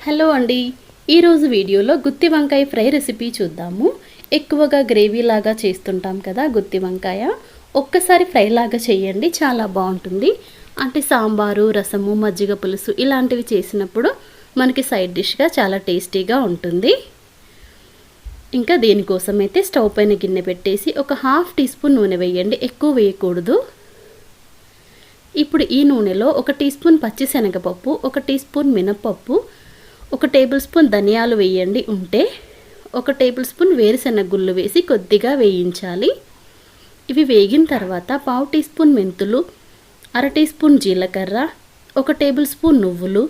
Hello అండి, ఈరోజు వీడియోలో గుత్తి వంకాయ ఫ్రై రెసిపీ చూద్దాము. ఎక్కువగా గ్రేవీ లాగా చేస్తుంటాం కదా గుత్తి వంకాయ. ఒక్కసారి ఫ్రై లాగా చేయండి, చాలా బాగుంటుంది. అంటే సాంబారు, రసము, మజ్జిగ పులుసు ఇలాంటివి చేసినప్పుడు మనకి సైడ్ డిష్గా చాలా టేస్టీగా ఉంటుంది. ఇంకా దీనికోసం అయితే స్టవ్ పైన గిన్నె పెట్టేసి ఒక 1/2 టీ స్పూన్ నూనె వేయండి, ఎక్కువ వేయకూడదు. ఇప్పుడు ఈ నూనెలో 1 టీ స్పూన్ పచ్చిశనగపప్పు, 1 టీ స్పూన్ మినపప్పు, 1 టేబుల్ స్పూన్ ధనియాలు వేయండి ఉంటే, 1 టేబుల్ స్పూన్ వేరుశెనగ గుళ్ళు వేసి కొద్దిగా వేయించాలి. ఇవి వేగిన తర్వాత 1/2 టీ స్పూన్ మెంతులు, 1/2 టీ స్పూన్ జీలకర్ర, 1 టేబుల్ స్పూన్ నువ్వులు,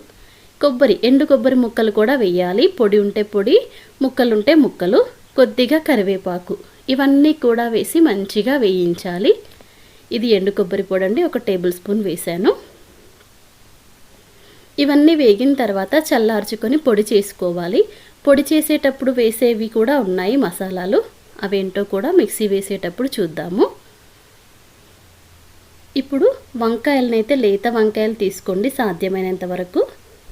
ఎండు కొబ్బరి ముక్కలు కూడా వేయాలి. పొడి ఉంటే పొడి, ముక్కలుంటే ముక్కలు, కొద్దిగా కరివేపాకు, ఇవన్నీ కూడా వేసి మంచిగా వేయించాలి. ఇది ఎండు కొబ్బరి పొడి అండి, 1 టేబుల్ స్పూన్ వేసాను. ఇవన్నీ వేగిన తర్వాత చల్లార్చుకొని పొడి చేసుకోవాలి. పొడి చేసేటప్పుడు వేసేవి కూడా ఉన్నాయి మసాలాలు, అవేంటో కూడా మిక్సీ వేసేటప్పుడు చూద్దాము. ఇప్పుడు వంకాయలనైతే లేత వంకాయలు తీసుకోండి సాధ్యమైనంత వరకు.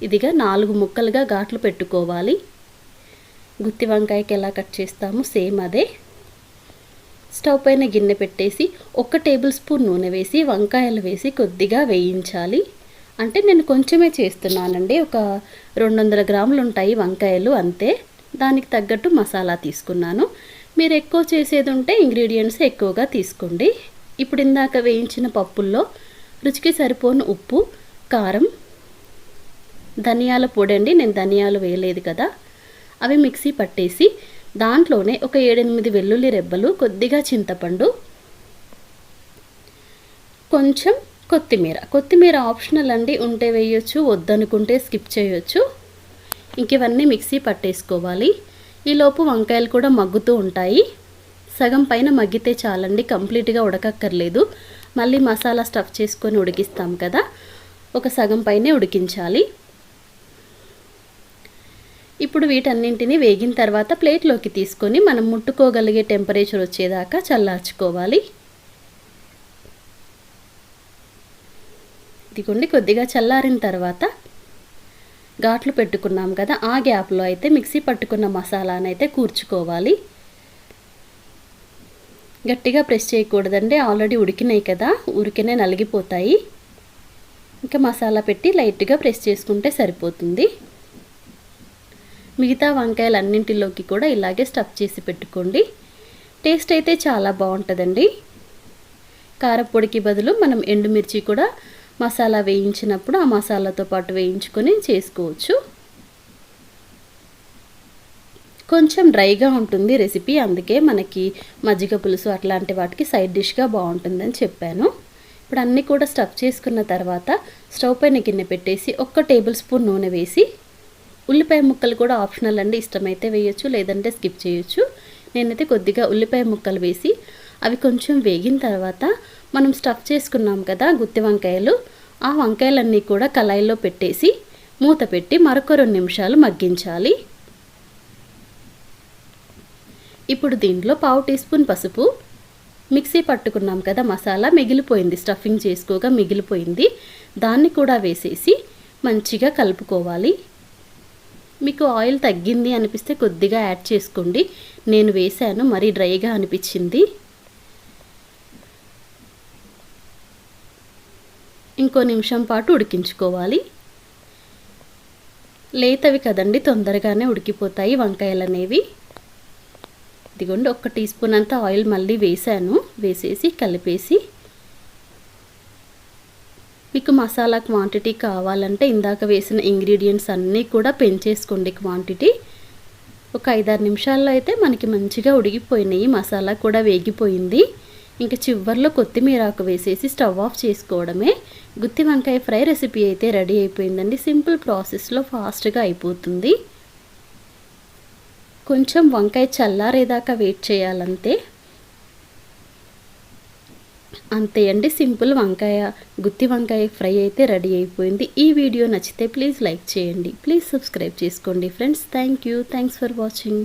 ఇదిగా 4 ముక్కలుగా ఘాట్లు పెట్టుకోవాలి. గుత్తి వంకాయకి ఎలా కట్ చేస్తాము సేమ్ అదే. స్టవ్ పైన గిన్నె పెట్టేసి 1 టేబుల్ స్పూన్ నూనె వేసి వంకాయలు వేసి కొద్దిగా వేయించాలి. అంటే నేను కొంచెమే చేస్తున్నానండి, ఒక 200 గ్రాములు ఉంటాయి వంకాయలు అంతే. దానికి తగ్గట్టు మసాలా తీసుకున్నాను. మీరు ఎక్కువ చేసేది ఉంటే ఇంగ్రీడియంట్స్ ఎక్కువగా తీసుకోండి. ఇప్పుడు ఇందాక వేయించిన పప్పుల్లో రుచికి సరిపోను ఉప్పు, కారం, ధనియాల పొడి అండి, నేను ధనియాలు వేయలేదు కదా, అవి మిక్సీ పట్టేసి దాంట్లోనే ఒక 7-8 వెల్లుల్లి రెబ్బలు, కొద్దిగా చింతపండు, కొంచెం కొత్తిమీర ఆప్షనల్ అండి, ఉంటే వేయొచ్చు, వద్దనుకుంటే స్కిప్ చేయొచ్చు. ఇంక ఇవన్నీ మిక్సీ పట్టేసుకోవాలి. ఈలోపు వంకాయలు కూడా మగ్గుతూ ఉంటాయి. సగం పైన మగ్గితే చాలండి, కంప్లీట్గా ఉడకక్కర్లేదు. మళ్ళీ మసాలా స్టఫ్ చేసుకొని ఉడికిస్తాం కదా, ఒక సగం పైనే ఉడికించాలి. ఇప్పుడు వీటన్నింటినీ వేగిన తర్వాత ప్లేట్లోకి తీసుకొని మనం ముట్టుకోగలిగే టెంపరేచర్ వచ్చేదాకా చల్లార్చుకోవాలి. ఇదిగోండి, కొద్దిగా చల్లారిన తర్వాత ఘాట్లు పెట్టుకున్నాం కదా, ఆ గ్యాప్లో అయితే మిక్సీ పట్టుకున్న మసాలానైతే కూర్చుకోవాలి. గట్టిగా ప్రెస్ చేయకూడదండి, ఆల్రెడీ ఉడికినాయి కదా, ఉరికినే నలిగిపోతాయి. ఇంకా మసాలా పెట్టి లైట్గా ప్రెస్ చేసుకుంటే సరిపోతుంది. మిగతా వంకాయలు అన్నింటిలోకి కూడా ఇలాగే స్టఫ్ చేసి పెట్టుకోండి. టేస్ట్ అయితే చాలా బాగుంటుందండి. కారపొడికి బదులు మనం ఎండుమిర్చి కూడా మసాలా వేయించినప్పుడు ఆ మసాలాతో పాటు వేయించుకొని చేసుకోవచ్చు. కొంచెం డ్రైగా ఉంటుంది రెసిపీ, అందుకే మనకి మజ్జిగ పులుసు అట్లాంటి వాటికి సైడ్ డిష్గా బాగుంటుందని చెప్పాను. ఇప్పుడు అన్నీ కూడా స్టఫ్ చేసుకున్న తర్వాత స్టవ్ పైన గిన్నె పెట్టేసి 1 టేబుల్ స్పూన్ నూనె వేసి, ఉల్లిపాయ ముక్కలు కూడా ఆప్షనల్ అండి, ఇష్టమైతే వేయొచ్చు, లేదంటే స్కిప్ చేయొచ్చు. నేనైతే కొద్దిగా ఉల్లిపాయ ముక్కలు వేసి అవి కొంచెం వేగిన తర్వాత మనం స్టఫ్ చేసుకున్నాం కదా గుత్తి వంకాయలు, ఆ వంకాయలన్నీ కూడా కళాయిలో పెట్టేసి మూత పెట్టి మరొక 2 నిమిషాలు మగ్గించాలి. ఇప్పుడు దీంట్లో 1/2 టీ స్పూన్ పసుపు, మిక్సీ పట్టుకున్నాం కదా మసాలా మిగిలిపోయింది, స్టఫింగ్ చేసుకోగా మిగిలిపోయింది, దాన్ని కూడా వేసేసి మంచిగా కలుపుకోవాలి. మీకు ఆయిల్ తగ్గింది అనిపిస్తే కొద్దిగా యాడ్ చేసుకోండి, నేను వేసాను, మరీ డ్రైగా అనిపించింది. ఇంకో నిమిషం పాటు ఉడికించుకోవాలి. లేతవి కదండి, తొందరగానే ఉడికిపోతాయి వంకాయలు అనేవి. ఇదిగోండి, 1 టీ స్పూన్ అంతా ఆయిల్ మళ్ళీ వేసాను, వేసేసి కలిపేసి, మీకు మసాలా క్వాంటిటీ కావాలంటే ఇందాక వేసిన ఇంగ్రీడియంట్స్ అన్నీ కూడా పెంచేసుకోండి క్వాంటిటీ. ఒక 5-6 నిమిషాల్లో అయితే మనకి మంచిగా ఉడికిపోయినాయి, మసాలా కూడా వేగిపోయింది. ఇంకా చివర్లో కొత్తిమీర ఆకు వేసేసి స్టవ్ ఆఫ్ చేసుకోవడమే. గుత్తి వంకాయ ఫ్రై రెసిపీ అయితే రెడీ అయిపోయిందండి. సింపుల్ ప్రాసెస్లో ఫాస్ట్గా అయిపోతుంది. కొంచెం వంకాయ చల్లారేదాకా వెయిట్ చేయాలంతే. అంతే అండి, సింపుల్ గుత్తి వంకాయ ఫ్రై అయితే రెడీ అయిపోయింది. ఈ వీడియో నచ్చితే ప్లీజ్ లైక్ చేయండి, ప్లీజ్ సబ్స్క్రైబ్ చేసుకోండి ఫ్రెండ్స్. Thanks for watching.